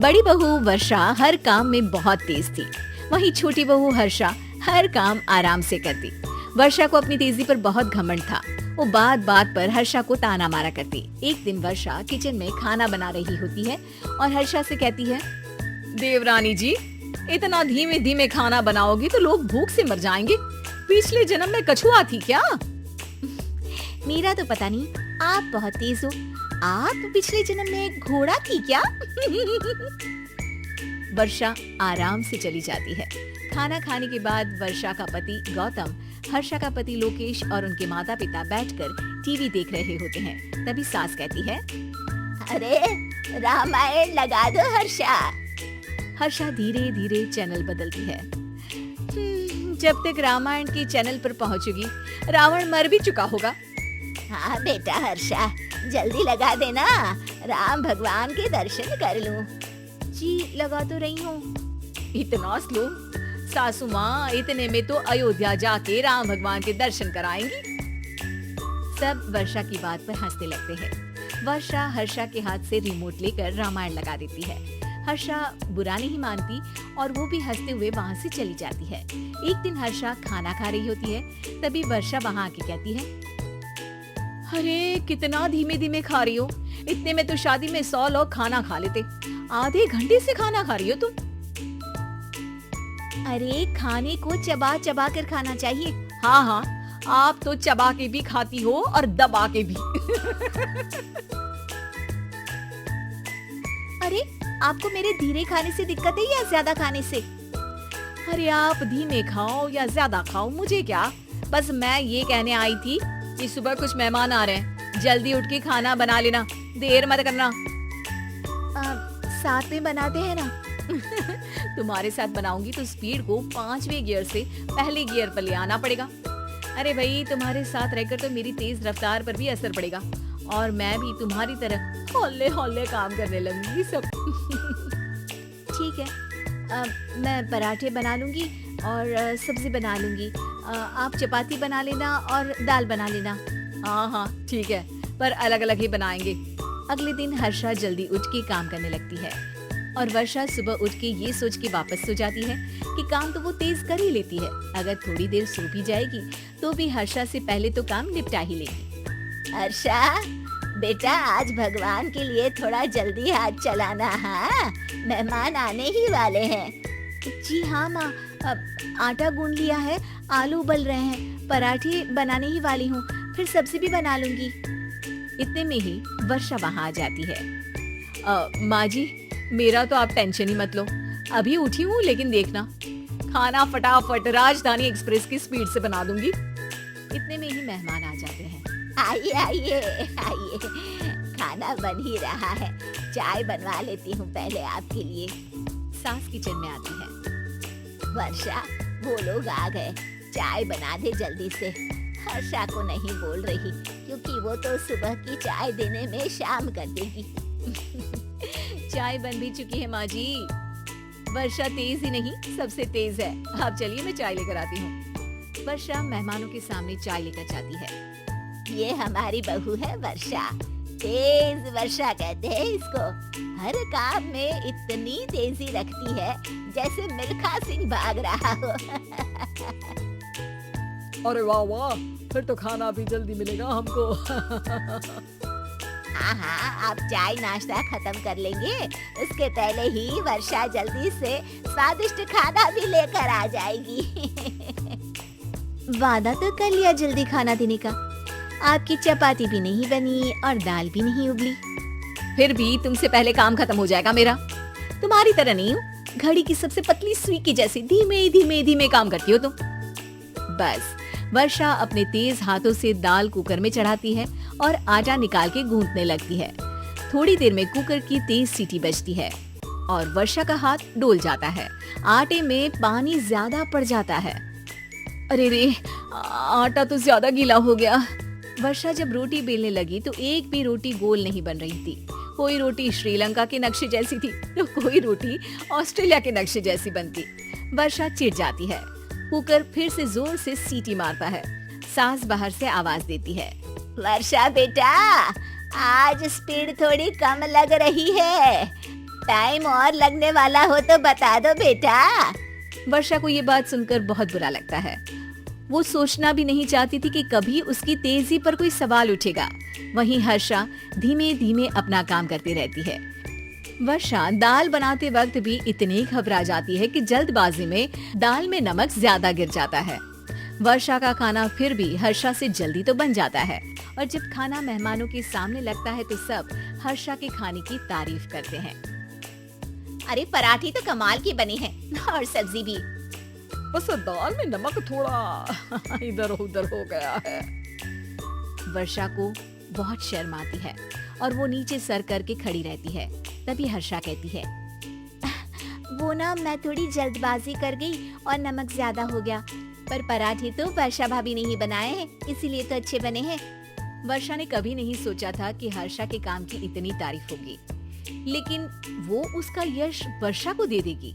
बड़ी बहू वर्षा हर काम में बहुत तेज थी, वहीं छोटी बहू हर्षा हर काम आराम से करती। वर्षा को अपनी तेजी पर बहुत घमंड था। वो बात बात पर हर्षा को ताना मारा करती। एक दिन वर्षा किचन में खाना बना रही होती है और हर्षा से कहती है, देवरानी जी, इतना धीमे धीमे खाना बनाओगी तो लोग भूख से मर जाएंगे। पिछले जन्म में कछुआ थी क्या? मेरा तो पता नहीं, आप बहुत तेज हो। आप पिछले जन्म में घोड़ा थी क्या? वर्षा आराम से चली जाती है। खाना खाने के बाद वर्षा का पति गौतम, हर्षा का पति लोकेश और उनके माता पिता बैठकर टीवी देख रहे होते हैं। तभी सास कहती है, अरे रामायण लगा दो हर्षा। हर्षा धीरे धीरे चैनल बदलती है। जब तक रामायण के चैनल पर पहुंचेगी, रावण मर भी चुका होगा। हाँ बेटा हर्षा, जल्दी लगा देना, राम भगवान के दर्शन कर लूं। जी लगा तो रही हूँ। इतना स्लो? सासू माँ, इतने में तो अयोध्या जाके राम भगवान के दर्शन कराएंगी। सब वर्षा की बात पर हंसने लगते हैं। वर्षा हर्षा के हाथ से रिमोट लेकर रामायण लगा देती है। हर्षा बुरा नहीं मानती और वो भी हंसते हुए वहाँ से चली जाती है। एक दिन हर्षा खाना खा रही होती है, तभी वर्षा वहाँ आके कहती है, अरे कितना धीमे धीमे खा रही हो, इतने में तो शादी में 100 लोग खाना खा लेते। आधे घंटे से खाना खा रही हो तुम। अरे खाने को चबा चबा कर खाना चाहिए। हाँ हाँ, आप तो चबा के भी खाती हो और दबा के भी। अरे आपको मेरे धीरे खाने से दिक्कत है या ज्यादा खाने से? अरे आप धीमे खाओ या ज्यादा खाओ, मुझे क्या। बस मैं ये कहने आई थी कि सुबह कुछ मेहमान आ रहे हैं, जल्दी उठ के खाना बना लेना, देर मत करना। साथ में बनाते हैं ना। तुम्हारे साथ बनाऊंगी तो स्पीड को 5वें गियर से पहले गियर पर ले आना पड़ेगा। अरे भाई, तुम्हारे साथ रहकर तो मेरी तेज रफ्तार पर भी असर पड़ेगा और मैं भी तुम्हारी तरह हौले हौले काम करने लगूंगी सब। ठीक है, मैं पराठे बना लूंगी और सब्जी बना लूंगी। आप चपाती बना लेना और दाल बना लेना। हाँ हाँ ठीक है, पर अलग अलग ही बनाएंगे। अगले दिन हर्षा जल्दी उठ के काम करने लगती है और वर्षा सुबह उठ के ये सोच के वापस सो जाती है कि काम तो वो तेज कर ही लेती है। अगर थोड़ी देर सो भी जाएगी तो भी हर्षा से पहले तो काम निपटा ही लेगी। हर्षा बेटा, आज भगवान के लिए थोड़ा जल्दी हाथ चलाना। हाँ, मेहमान आने ही वाले हैं। जी हाँ माँ, आटा गूंद लिया है, आलू उबल रहे हैं, पराठे बनाने ही वाली हूँ, फिर सब्जी भी बना लूंगी। इतने में ही वर्षा वहाँ आ जाती है। माँ जी, मेरा तो आप टेंशन ही मत लो, अभी उठी हूँ, लेकिन देखना खाना फटाफट राजधानी एक्सप्रेस की स्पीड से बना दूंगी। इतने में ही मेहमान आ जाते हैं। आइए आइए आइए, खाना बन ही रहा है, चाय बनवा लेती हूँ पहले आपके लिए। सास किचन में आती है। वर्षा, वो लोग आ गए, चाय बना दे जल्दी से। हर्षा को नहीं बोल रही क्योंकि वो तो सुबह की चाय देने में शाम कर देगी। चाय बन भी चुकी है माँ जी। वर्षा तेज ही नहीं, सबसे तेज है। आप चलिए, मैं चाय लेकर आती हूँ। वर्षा मेहमानों के सामने चाय लेकर जाती है। ये हमारी बहू है वर्षा, तेज वर्षा कहते हैं इसको। हर काम में इतनी तेजी रखती है जैसे मिल्खा सिंह भाग रहा हो। अरे वाह वाह, फिर तो खाना भी जल्दी मिलेगा हमको। हाँ हाँ, आप चाय नाश्ता खत्म कर लेंगे, उसके पहले ही वर्षा जल्दी से स्वादिष्ट खाना भी लेकर आ जाएगी। वादा तो कर लिया जल्दी खाना देने का। आपकी चपाती भी नहीं बनी और दाल भी नहीं उबली। फिर भी तुमसे पहले काम खत्म हो जाएगा मेरा। तुम्हारी तरह नहीं हूँ, घड़ी की सबसे पतली सुई की जैसे धीमे धीमे धीमे काम करती हो तुम। बस वर्षा अपने तेज हाथों से दाल कुकर में चढ़ाती है और आटा निकाल के गूंथने लगती है। थोड़ी देर में कुकर की तेज सीटी बजती है और वर्षा का हाथ डोल जाता है। आटे में पानी ज्यादा पड़ जाता है। अरे रे, आटा तो ज्यादा गीला हो गया। वर्षा जब रोटी बेलने लगी तो एक भी रोटी गोल नहीं बन रही थी। कोई रोटी श्रीलंका के नक्शे जैसी थी तो कोई रोटी ऑस्ट्रेलिया के नक्शे जैसी बनती। वर्षा चिढ़ जाती है। कुकर फिर से जोर से सीटी मारता है। सास बाहर से आवाज देती है, वर्षा बेटा, आज स्पीड थोड़ी कम लग रही है, टाइम और लगने वाला हो तो बता दो बेटा। वर्षा को ये बात सुनकर बहुत बुरा लगता है। वो सोचना भी नहीं चाहती थी कि कभी उसकी तेजी पर कोई सवाल उठेगा। वहीं हर्षा धीमे धीमे अपना काम करती रहती है। वर्षा दाल बनाते वक्त भी इतनी घबरा जाती है कि जल्दबाजी में दाल में नमक ज्यादा गिर जाता है। वर्षा का खाना फिर भी हर्षा से जल्दी तो बन जाता है और जब खाना मेहमानों के सामने लगता है तो सब हर्षा के खाने की तारीफ करते हैं। अरे पराठी तो कमाल की बनी है और सब्जी भी। बस दाल में नमक थोड़ा इधर उधर हो गया है। वर्षा को बहुत शर्म आती है और वो नीचे सर करके खड़ी रहती है। तभी हर्षा कहती है, वो ना मैं थोड़ी जल्दबाजी कर गई और नमक ज्यादा हो गया, पर पराठे तो वर्षा भाभी ने ही बनाए हैं, इसीलिए तो अच्छे बने हैं। वर्षा ने कभी नहीं सोचा था कि हर्षा के काम की इतनी तारीफ होगी, लेकिन वो उसका यश वर्षा को दे देगी।